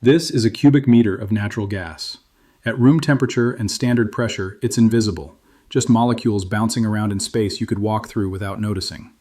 This is a cubic meter of natural gas. At room temperature and standard pressure, it's invisible, just molecules bouncing around in space you could walk through without noticing.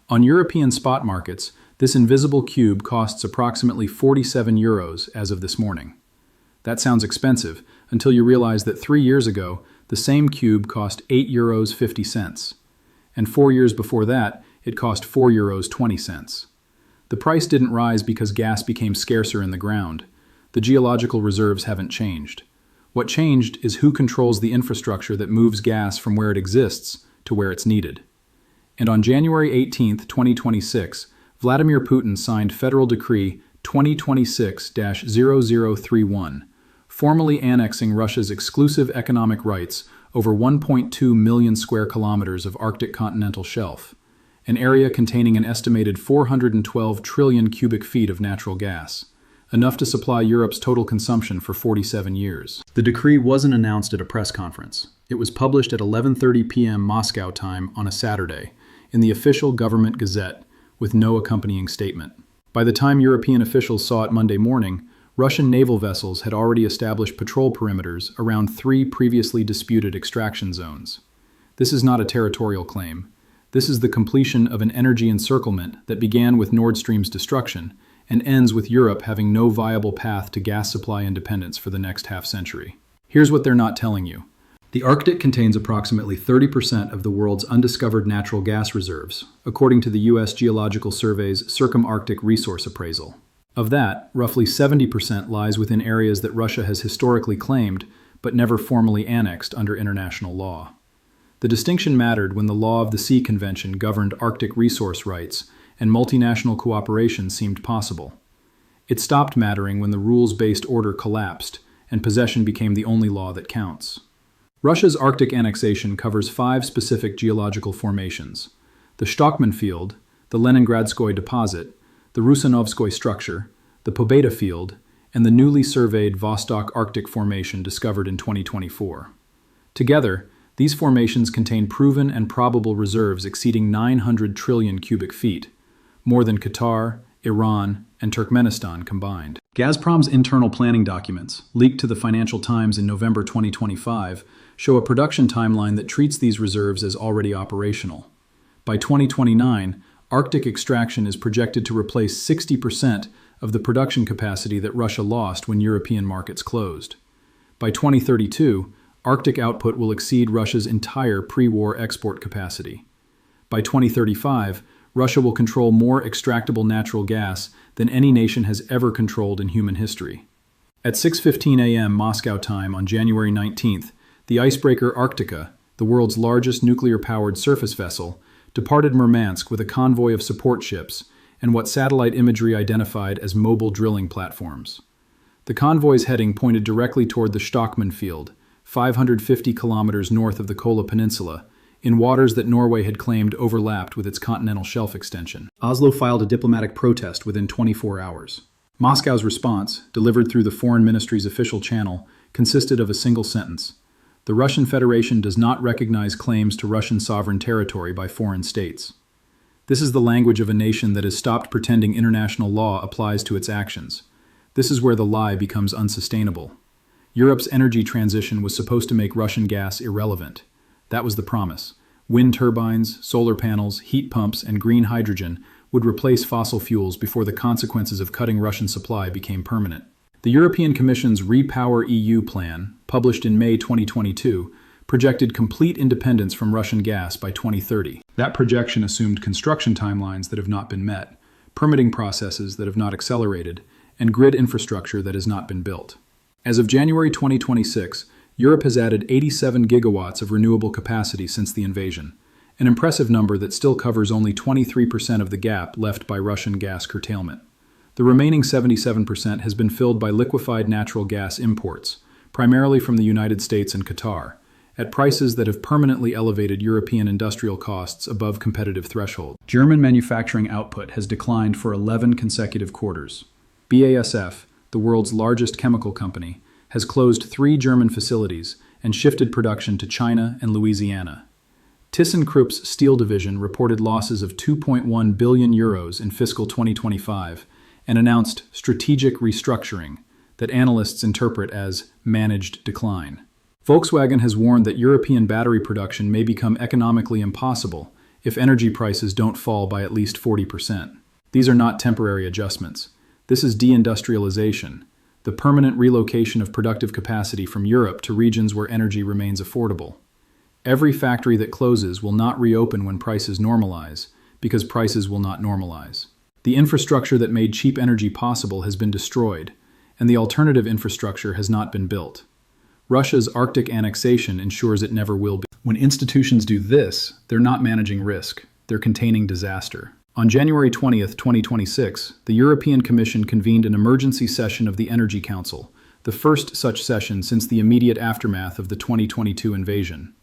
On European spot markets, this invisible cube costs approximately 47 euros as of this morning. That sounds expensive until you realize that 3 years ago, the same cube cost 8 euros 50 cents. And 4 years before that, it cost 4 euros 20 cents. The price didn't rise because gas became scarcer in the ground. The geological reserves haven't changed. What changed is who controls the infrastructure that moves gas from where it exists to where it's needed. And on January 18, 2026, Vladimir Putin signed Federal Decree 2026-0031, formally annexing Russia's exclusive economic rights over 1.2 million square kilometers of Arctic continental shelf, an area containing an estimated 412 trillion cubic feet of natural gas, enough to supply Europe's total consumption for 47 years. The decree wasn't announced at a press conference. It was published at 11:30 p.m. Moscow time on a Saturday in the official government gazette with no accompanying statement. By the time European officials saw it Monday morning, Russian naval vessels had already established patrol perimeters around 3 previously disputed extraction zones. This is not a territorial claim. This is the completion of an energy encirclement that began with Nord Stream's destruction and ends with Europe having no viable path to gas supply independence for the next half-century. Here's what they're not telling you. The Arctic contains approximately 30% of the world's undiscovered natural gas reserves, according to the U.S. Geological Survey's Circumarctic Resource Appraisal. Of that, roughly 70% lies within areas that Russia has historically claimed but never formally annexed under international law. The distinction mattered when the Law of the Sea Convention governed Arctic resource rights and multinational cooperation seemed possible. It stopped mattering when the rules-based order collapsed and possession became the only law that counts. Russia's Arctic annexation covers 5 specific geological formations: the Stockman Field, the Leningradskoye Deposit, the Rusanovskoye Structure, the Pobeda Field, and the newly surveyed Vostok Arctic Formation discovered in 2024. Together, these formations contain proven and probable reserves exceeding 900 trillion cubic feet, more than Qatar, Iran, and Turkmenistan combined. Gazprom's internal planning documents, leaked to the Financial Times in November 2025, show a production timeline that treats these reserves as already operational. By 2029, Arctic extraction is projected to replace 60% of the production capacity that Russia lost when European markets closed. By 2032, Arctic output will exceed Russia's entire pre-war export capacity. By 2035, Russia will control more extractable natural gas than any nation has ever controlled in human history. At 6:15 a.m. Moscow time on January 19th, the icebreaker Arktika, the world's largest nuclear-powered surface vessel, departed Murmansk with a convoy of support ships and what satellite imagery identified as mobile drilling platforms. The convoy's heading pointed directly toward the Stockman Field, 550 kilometers north of the Kola Peninsula, in waters that Norway had claimed overlapped with its continental shelf extension. Oslo filed a diplomatic protest within 24 hours. Moscow's response, delivered through the Foreign Ministry's official channel, consisted of a single sentence: "The Russian Federation does not recognize claims to Russian sovereign territory by foreign states." This is the language of a nation that has stopped pretending international law applies to its actions. This is where the lie becomes unsustainable. Europe's energy transition was supposed to make Russian gas irrelevant. That was the promise. Wind turbines, solar panels, heat pumps, and green hydrogen would replace fossil fuels before the consequences of cutting Russian supply became permanent. The European Commission's Repower EU plan, published in May 2022, projected complete independence from Russian gas by 2030. That projection assumed construction timelines that have not been met, permitting processes that have not accelerated, and grid infrastructure that has not been built. As of January 2026, Europe has added 87 gigawatts of renewable capacity since the invasion, an impressive number that still covers only 23% of the gap left by Russian gas curtailment. The remaining 77% has been filled by liquefied natural gas imports, primarily from the United States and Qatar, at prices that have permanently elevated European industrial costs above competitive threshold. German manufacturing output has declined for 11 consecutive quarters. BASF, the world's largest chemical company, has closed 3 German facilities and shifted production to China and Louisiana. ThyssenKrupp's steel division reported losses of 2.1 billion euros in fiscal 2025 and announced strategic restructuring, that analysts interpret as managed decline. Volkswagen has warned that European battery production may become economically impossible if energy prices don't fall by at least 40%. These are not temporary adjustments. This is deindustrialization, the permanent relocation of productive capacity from Europe to regions where energy remains affordable. Every factory that closes will not reopen when prices normalize, because prices will not normalize. The infrastructure that made cheap energy possible has been destroyed, and the alternative infrastructure has not been built. Russia's Arctic annexation ensures it never will be. When institutions do this, they're not managing risk, they're containing disaster. On January 20th, 2026, the European Commission convened an emergency session of the Energy Council, the first such session since the immediate aftermath of the 2022 invasion.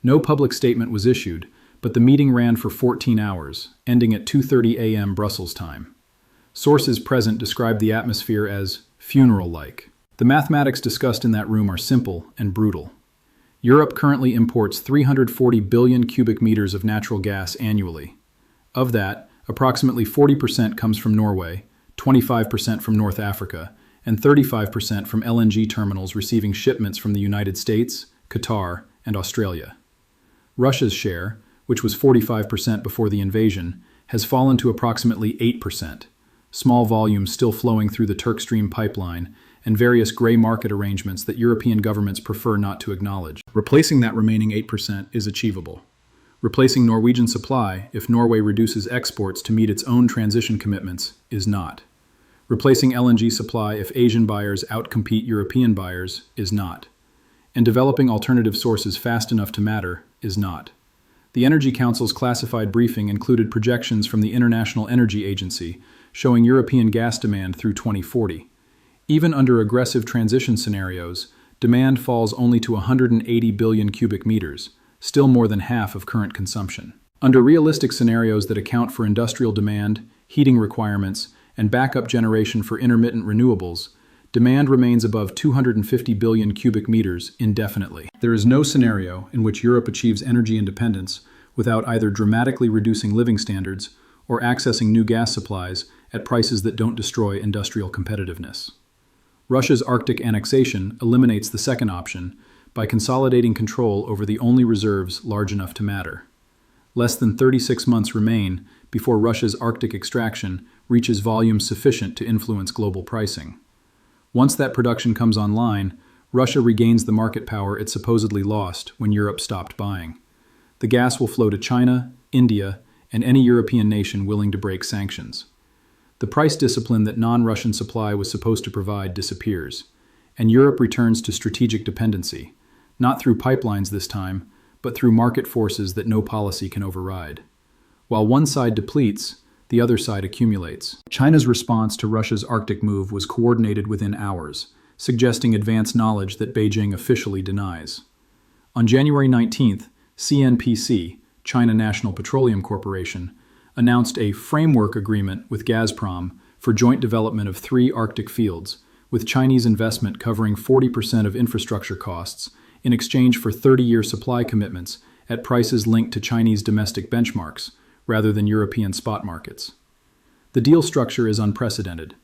No public statement was issued, but the meeting ran for 14 hours, ending at 2:30 a.m. Brussels time. Sources present described the atmosphere as funeral-like. The mathematics discussed in that room are simple and brutal. Europe currently imports 340 billion cubic meters of natural gas annually. Of that, approximately 40% comes from Norway, 25% from North Africa, and 35% from LNG terminals receiving shipments from the United States, Qatar, and Australia. Russia's share, which was 45% before the invasion, has fallen to approximately 8%, small volumes still flowing through the Turk Stream pipeline, and various gray market arrangements that European governments prefer not to acknowledge. Replacing that remaining 8% is achievable. Replacing Norwegian supply, if Norway reduces exports to meet its own transition commitments, is not. Replacing LNG supply if Asian buyers outcompete European buyers is not. And developing alternative sources fast enough to matter is not. The Energy Council's classified briefing included projections from the International Energy Agency showing European gas demand through 2040. Even under aggressive transition scenarios, demand falls only to 180 billion cubic meters, still more than half of current consumption. Under realistic scenarios that account for industrial demand, heating requirements, and backup generation for intermittent renewables, demand remains above 250 billion cubic meters indefinitely. There is no scenario in which Europe achieves energy independence without either dramatically reducing living standards or accessing new gas supplies at prices that don't destroy industrial competitiveness. Russia's Arctic annexation eliminates the second option by consolidating control over the only reserves large enough to matter. Less than 36 months remain before Russia's Arctic extraction reaches volumes sufficient to influence global pricing. Once that production comes online, Russia regains the market power it supposedly lost when Europe stopped buying. The gas will flow to China, India, and any European nation willing to break sanctions. The price discipline that non-Russian supply was supposed to provide disappears, and Europe returns to strategic dependency, not through pipelines this time, but through market forces that no policy can override. While one side depletes, the other side accumulates. China's response to Russia's Arctic move was coordinated within hours, suggesting advanced knowledge that Beijing officially denies. On January 19th, CNPC, China National Petroleum Corporation, announced a framework agreement with Gazprom for joint development of 3 Arctic fields, with Chinese investment covering 40% of infrastructure costs in exchange for 30-year supply commitments at prices linked to Chinese domestic benchmarks rather than European spot markets. The deal structure is unprecedented.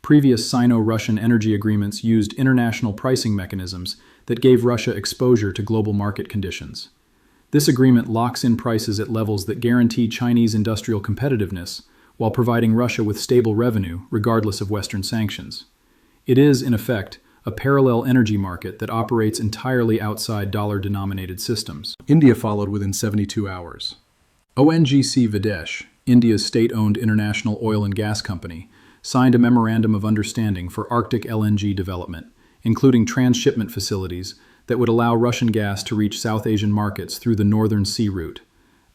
Previous Sino-Russian energy agreements used international pricing mechanisms that gave Russia exposure to global market conditions. This agreement locks in prices at levels that guarantee Chinese industrial competitiveness while providing Russia with stable revenue regardless of Western sanctions. It is, in effect, a parallel energy market that operates entirely outside dollar-denominated systems. India followed within 72 hours. ONGC Videsh, India's state-owned international oil and gas company, signed a memorandum of understanding for Arctic LNG development, including transshipment facilities that would allow Russian gas to reach South Asian markets through the Northern Sea Route,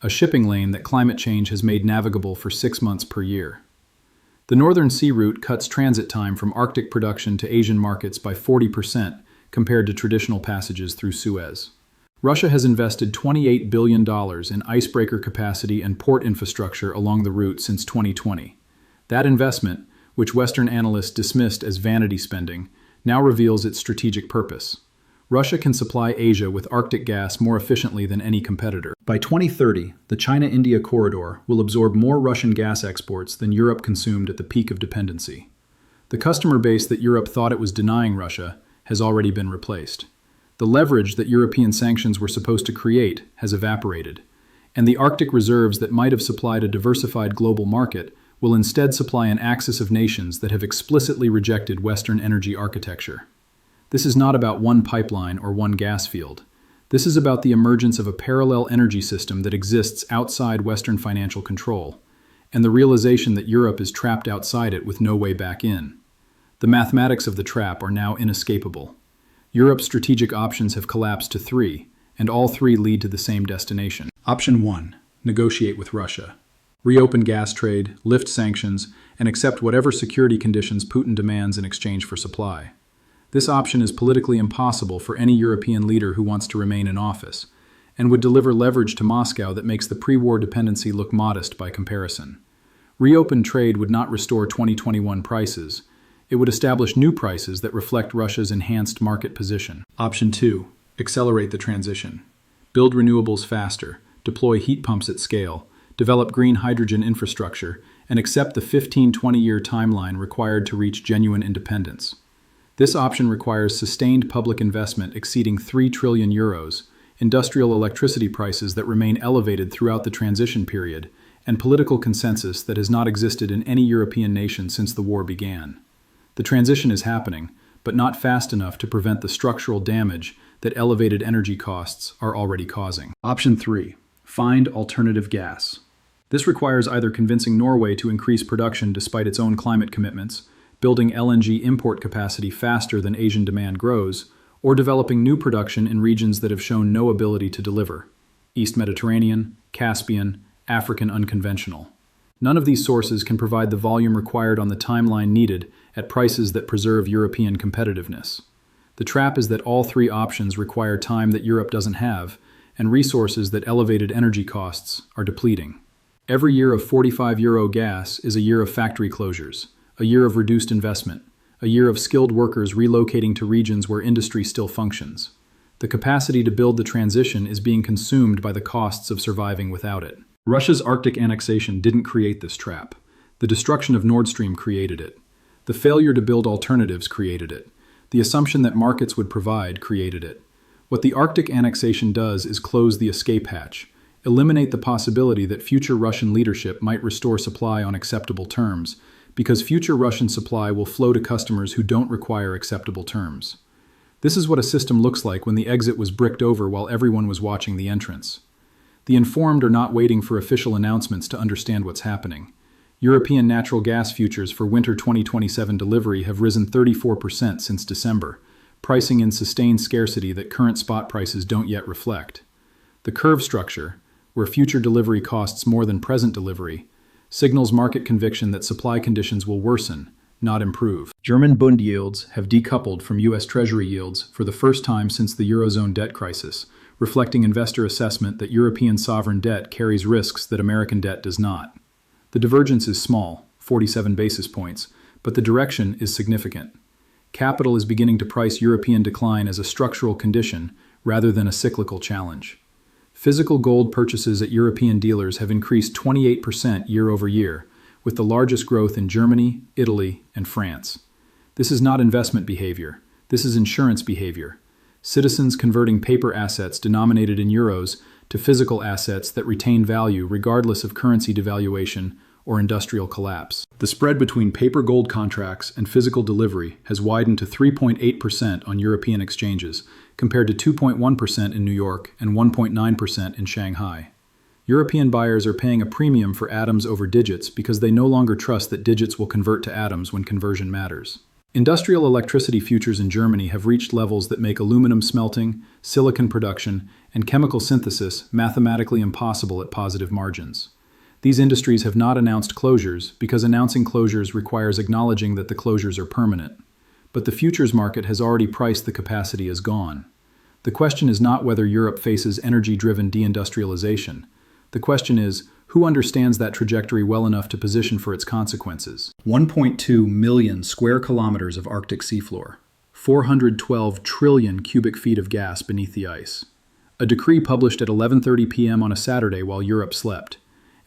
a shipping lane that climate change has made navigable for 6 months per year. The Northern Sea Route cuts transit time from Arctic production to Asian markets by 40% compared to traditional passages through Suez. Russia has invested $28 billion in icebreaker capacity and port infrastructure along the route since 2020. That investment, which Western analysts dismissed as vanity spending, now reveals its strategic purpose. Russia can supply Asia with Arctic gas more efficiently than any competitor. By 2030, the China-India corridor will absorb more Russian gas exports than Europe consumed at the peak of dependency. The customer base that Europe thought it was denying Russia has already been replaced. The leverage that European sanctions were supposed to create has evaporated, and the Arctic reserves that might have supplied a diversified global market will instead supply an axis of nations that have explicitly rejected Western energy architecture. This is not about one pipeline or one gas field. This is about the emergence of a parallel energy system that exists outside Western financial control, and the realization that Europe is trapped outside it with no way back in. The mathematics of the trap are now inescapable. Europe's strategic options have collapsed to three, and all three lead to the same destination. Option 1. Negotiate with Russia. Reopen gas trade, lift sanctions, and accept whatever security conditions Putin demands in exchange for supply. This option is politically impossible for any European leader who wants to remain in office, and would deliver leverage to Moscow that makes the pre-war dependency look modest by comparison. Reopened trade would not restore 2021 prices. It would establish new prices that reflect Russia's enhanced market position. Option 2. Accelerate the transition. Build renewables faster, deploy heat pumps at scale, develop green hydrogen infrastructure, and accept the 15-20-year timeline required to reach genuine independence. This option requires sustained public investment exceeding 3 trillion euros, industrial electricity prices that remain elevated throughout the transition period, and political consensus that has not existed in any European nation since the war began. The transition is happening, but not fast enough to prevent the structural damage that elevated energy costs are already causing. Option 3. Find alternative gas. This requires either convincing Norway to increase production despite its own climate commitments, building LNG import capacity faster than Asian demand grows, or developing new production in regions that have shown no ability to deliver. East Mediterranean, Caspian, African unconventional. None of these sources can provide the volume required on the timeline needed at prices that preserve European competitiveness. The trap is that all three options require time that Europe doesn't have, and resources that elevated energy costs are depleting. Every year of €45 gas is a year of factory closures, a year of reduced investment, a year of skilled workers relocating to regions where industry still functions. The capacity to build the transition is being consumed by the costs of surviving without it. Russia's Arctic annexation didn't create this trap. The destruction of Nord Stream created it. The failure to build alternatives created it. The assumption that markets would provide created it. What the Arctic annexation does is close the escape hatch, eliminate the possibility that future Russian leadership might restore supply on acceptable terms, because future Russian supply will flow to customers who don't require acceptable terms. This is what a system looks like when the exit was bricked over while everyone was watching the entrance. The informed are not waiting for official announcements to understand what's happening. European natural gas futures for winter 2027 delivery have risen 34% since December, pricing in sustained scarcity that current spot prices don't yet reflect. The curve structure, where future delivery costs more than present delivery, signals market conviction that supply conditions will worsen, not improve. German Bund yields have decoupled from U.S. Treasury yields for the first time since the Eurozone debt crisis, reflecting investor assessment that European sovereign debt carries risks that American debt does not. The divergence is small, 47 basis points, but the direction is significant. Capital is beginning to price European decline as a structural condition rather than a cyclical challenge. Physical gold purchases at European dealers have increased 28% year over year, with the largest growth in Germany, Italy, and France. This is not investment behavior. This is insurance behavior. Citizens converting paper assets denominated in euros to physical assets that retain value regardless of currency devaluation or industrial collapse. The spread between paper gold contracts and physical delivery has widened to 3.8% on European exchanges, compared to 2.1% in New York and 1.9% in Shanghai. European buyers are paying a premium for atoms over digits because they no longer trust that digits will convert to atoms when conversion matters. Industrial electricity futures in Germany have reached levels that make aluminum smelting, silicon production, and chemical synthesis mathematically impossible at positive margins. These industries have not announced closures because announcing closures requires acknowledging that the closures are permanent. But the futures market has already priced the capacity as gone. The question is not whether Europe faces energy-driven deindustrialization. The question is, who understands that trajectory well enough to position for its consequences? 1.2 million square kilometers of Arctic seafloor, 412 trillion cubic feet of gas beneath the ice. A decree published at 11:30 p.m. on a Saturday while Europe slept,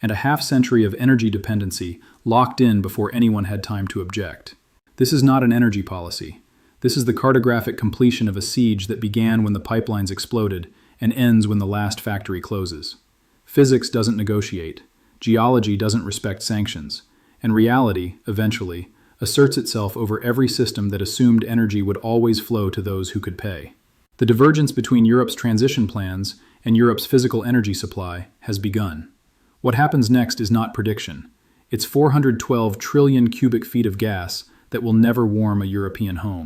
and a half-century of energy dependency locked in before anyone had time to object. This is not an energy policy. This is the cartographic completion of a siege that began when the pipelines exploded and ends when the last factory closes. Physics doesn't negotiate. Geology doesn't respect sanctions. And reality, eventually, asserts itself over every system that assumed energy would always flow to those who could pay. The divergence between Europe's transition plans and Europe's physical energy supply has begun. What happens next is not prediction. It's 412 trillion cubic feet of gas that will never warm a European home.